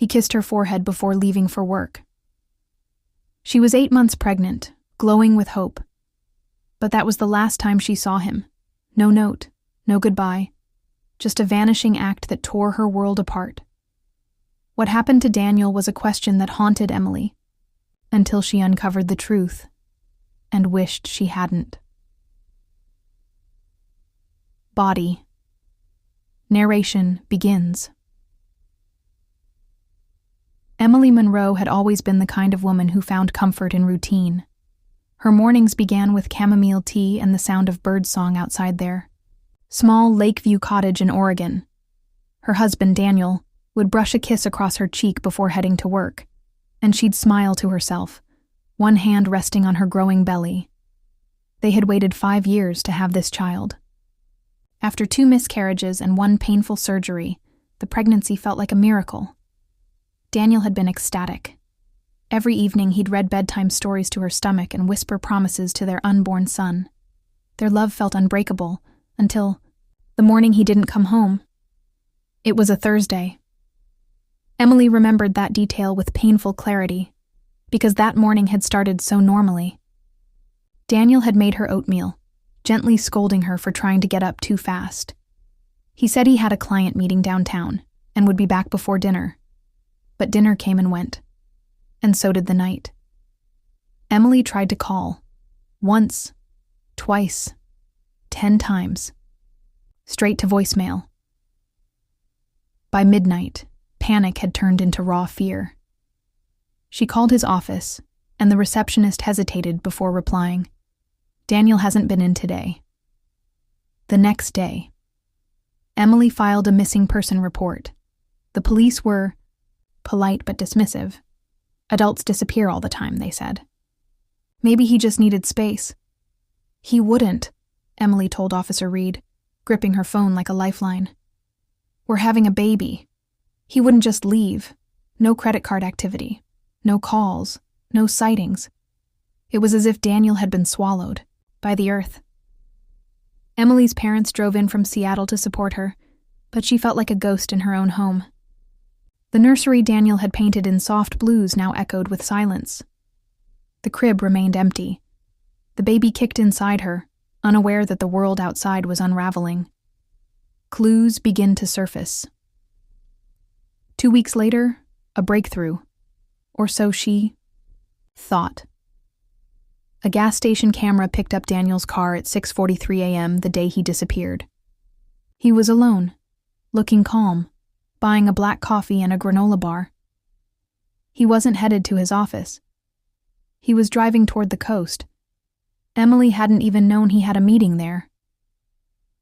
He kissed her forehead before leaving for work. She was 8 months pregnant, glowing with hope. But that was the last time she saw him. No note, no goodbye, just a vanishing act that tore her world apart. What happened to Daniel was a question that haunted Emily, until she uncovered the truth and wished she hadn't. Body. Narration begins. Emily Monroe had always been the kind of woman who found comfort in routine. Her mornings began with chamomile tea and the sound of birdsong outside their small Lakeview cottage in Oregon. Her husband, Daniel, would brush a kiss across her cheek before heading to work, and she'd smile to herself, one hand resting on her growing belly. They had waited 5 years to have this child. After 2 miscarriages and 1 painful surgery, the pregnancy felt like a miracle. Daniel had been ecstatic. Every evening he'd read bedtime stories to her stomach and whisper promises to their unborn son. Their love felt unbreakable until the morning he didn't come home. It was a Thursday. Emily remembered that detail with painful clarity, because that morning had started so normally. Daniel had made her oatmeal, gently scolding her for trying to get up too fast. He said he had a client meeting downtown and would be back before dinner. But dinner came and went, and so did the night. Emily tried to call, once, twice, 10 times, straight to voicemail. By midnight, panic had turned into raw fear. She called his office, and the receptionist hesitated before replying, "Daniel hasn't been in today." The next day, Emily filed a missing person report. The police were polite but dismissive. Adults disappear all the time, they said. Maybe he just needed space. He wouldn't, Emily told Officer Reed, gripping her phone like a lifeline. We're having a baby. He wouldn't just leave. No credit card activity. No calls. No sightings. It was as if Daniel had been swallowed by the earth. Emily's parents drove in from Seattle to support her, but she felt like a ghost in her own home. The nursery Daniel had painted in soft blues now echoed with silence. The crib remained empty. The baby kicked inside her, unaware that the world outside was unraveling. Clues begin to surface. 2 weeks later, a breakthrough. Or so she thought. A gas station camera picked up Daniel's car at 6:43 a.m. the day he disappeared. He was alone, looking calm, buying a black coffee and a granola bar. He wasn't headed to his office. He was driving toward the coast. Emily hadn't even known he had a meeting there.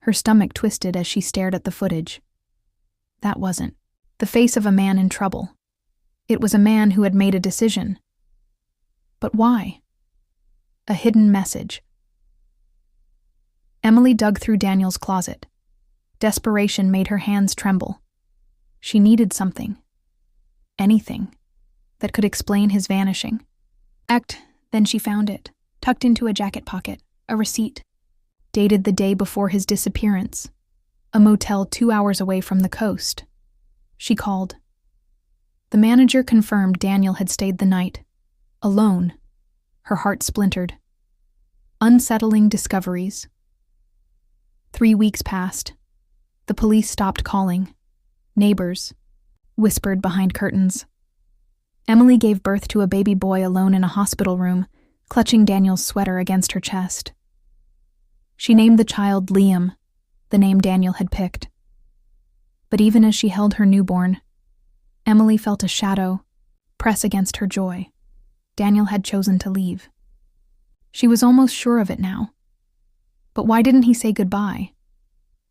Her stomach twisted as she stared at the footage. That wasn't the face of a man in trouble. It was a man who had made a decision. But why? A hidden message. Emily dug through Daniel's closet. Desperation made her hands tremble. She needed something. Anything. That could explain his vanishing. Then she found it, tucked into a jacket pocket, a receipt. Dated the day before his disappearance. A motel 2 hours away from the coast. She called. The manager confirmed Daniel had stayed the night. Alone. Her heart splintered. Unsettling discoveries. 3 weeks passed. The police stopped calling. Neighbors whispered behind curtains. Emily gave birth to a baby boy alone in a hospital room, clutching Daniel's sweater against her chest. She named the child Liam, the name Daniel had picked. But even as she held her newborn, Emily felt a shadow press against her joy. Daniel had chosen to leave. She was almost sure of it now. But why didn't he say goodbye?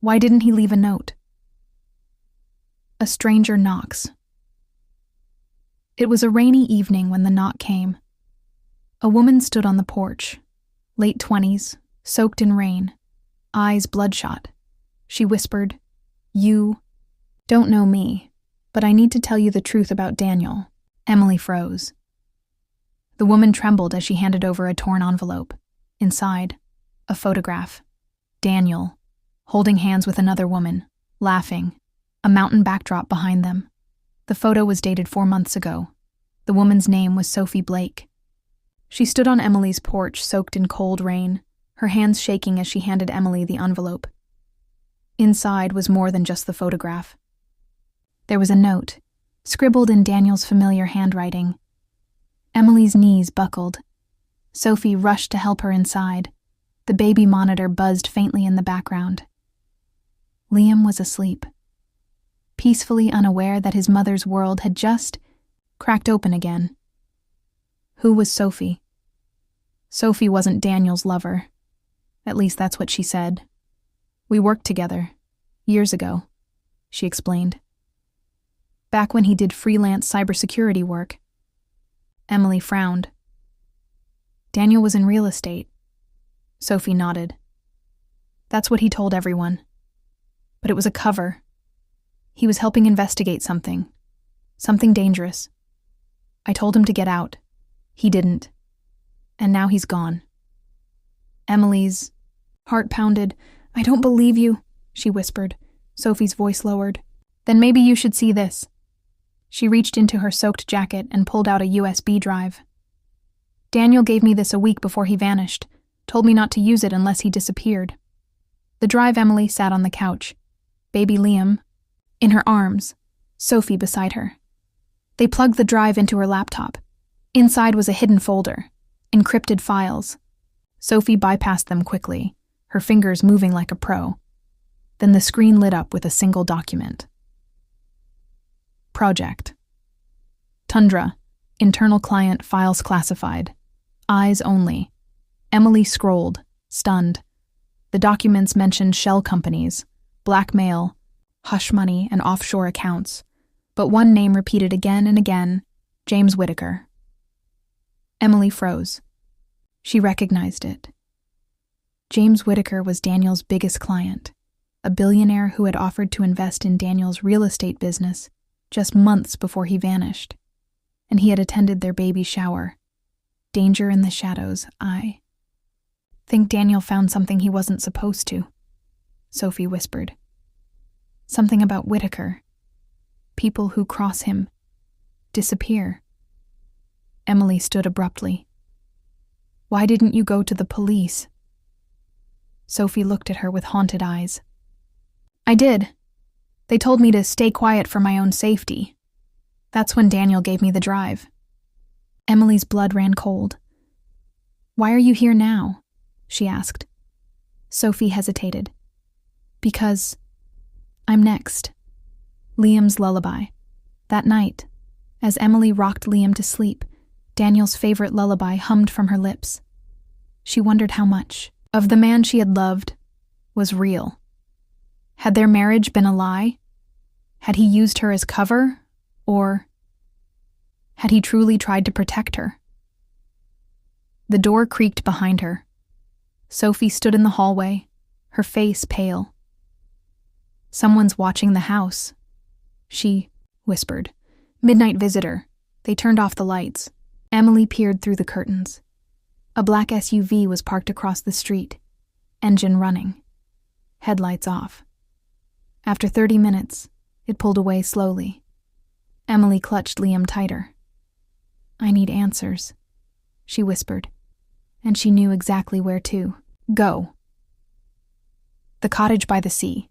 Why didn't he leave a note? A stranger knocks. It was a rainy evening when the knock came. A woman stood on the porch, late 20s, soaked in rain, eyes bloodshot. She whispered, "You don't know me, but I need to tell you the truth about Daniel." Emily froze. The woman trembled as she handed over a torn envelope. Inside, a photograph. Daniel, holding hands with another woman, laughing, a mountain backdrop behind them. The photo was dated 4 months ago. The woman's name was Sophie Blake. She stood on Emily's porch, soaked in cold rain, her hands shaking as she handed Emily the envelope. Inside was more than just the photograph. There was a note, scribbled in Daniel's familiar handwriting. Emily's knees buckled. Sophie rushed to help her inside. The baby monitor buzzed faintly in the background. Liam was asleep, peacefully unaware that his mother's world had just cracked open again. Who was Sophie? Sophie wasn't Daniel's lover. At least that's what she said. We worked together, years ago, she explained. Back when he did freelance cybersecurity work. Emily frowned. Daniel was in real estate. Sophie nodded. That's what he told everyone. But it was a cover. He was helping investigate something dangerous. I told him to get out. He didn't. And now he's gone. Emily's heart pounded. I don't believe you, she whispered. Sophie's voice lowered. Then maybe you should see this. She reached into her soaked jacket and pulled out a USB drive. Daniel gave me this a week before he vanished, told me not to use it unless he disappeared. The drive. Emily sat on the couch, baby Liam in her arms, Sophie beside her. They plugged the drive into her laptop. Inside was a hidden folder, encrypted files. Sophie bypassed them quickly, her fingers moving like a pro. Then the screen lit up with a single document. Project. Tundra. Internal client files classified. Eyes only. Emily scrolled, stunned. The documents mentioned shell companies, blackmail, hush money, and offshore accounts. But one name repeated again and again, James Whitaker. Emily froze. She recognized it. James Whitaker was Daniel's biggest client, a billionaire who had offered to invest in Daniel's real estate business just months before he vanished, and he had attended their baby shower. Danger in the shadows. I think Daniel found something he wasn't supposed to, Sophie whispered. Something about Whitaker. People who cross him disappear. Emily stood abruptly. Why didn't you go to the police? Sophie looked at her with haunted eyes. I did. They told me to stay quiet for my own safety. That's when Daniel gave me the drive. Emily's blood ran cold. Why are you here now? She asked. Sophie hesitated. Because I'm next. Liam's lullaby. That night, as Emily rocked Liam to sleep, Daniel's favorite lullaby hummed from her lips. She wondered how much of the man she had loved was real. Had their marriage been a lie? Had he used her as cover? Or had he truly tried to protect her? The door creaked behind her. Sophie stood in the hallway, her face pale. Someone's watching the house, she whispered. Midnight visitor. They turned off the lights. Emily peered through the curtains. A black SUV was parked across the street, engine running, headlights off. After 30 minutes, it pulled away slowly. Emily clutched Liam tighter. I need answers, she whispered, and she knew exactly where to go. The cottage by the sea.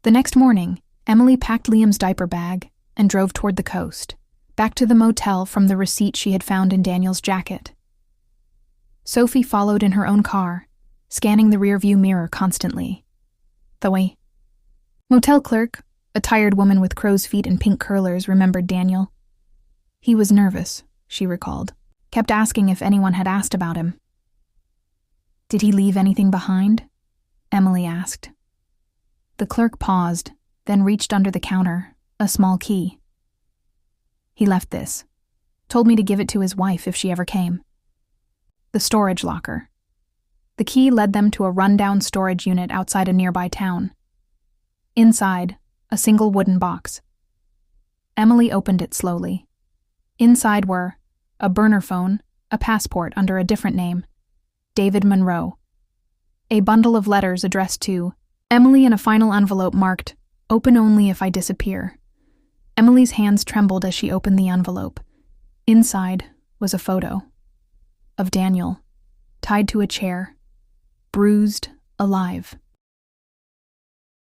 The next morning, Emily packed Liam's diaper bag and drove toward the coast, back to the motel from the receipt she had found in Daniel's jacket. Sophie followed in her own car, scanning the rearview mirror constantly. The motel clerk, a tired woman with crow's feet and pink curlers, remembered Daniel. He was nervous, she recalled, kept asking if anyone had asked about him. Did he leave anything behind? Emily asked. The clerk paused, then reached under the counter, a small key. He left this. Told me to give it to his wife if she ever came. The storage locker. The key led them to a rundown storage unit outside a nearby town. Inside, a single wooden box. Emily opened it slowly. Inside were a burner phone, a passport under a different name, David Monroe, a bundle of letters addressed to Emily, and a final envelope marked, "Open only if I disappear." Emily's hands trembled as she opened the envelope. Inside was a photo of Daniel, tied to a chair, bruised, alive.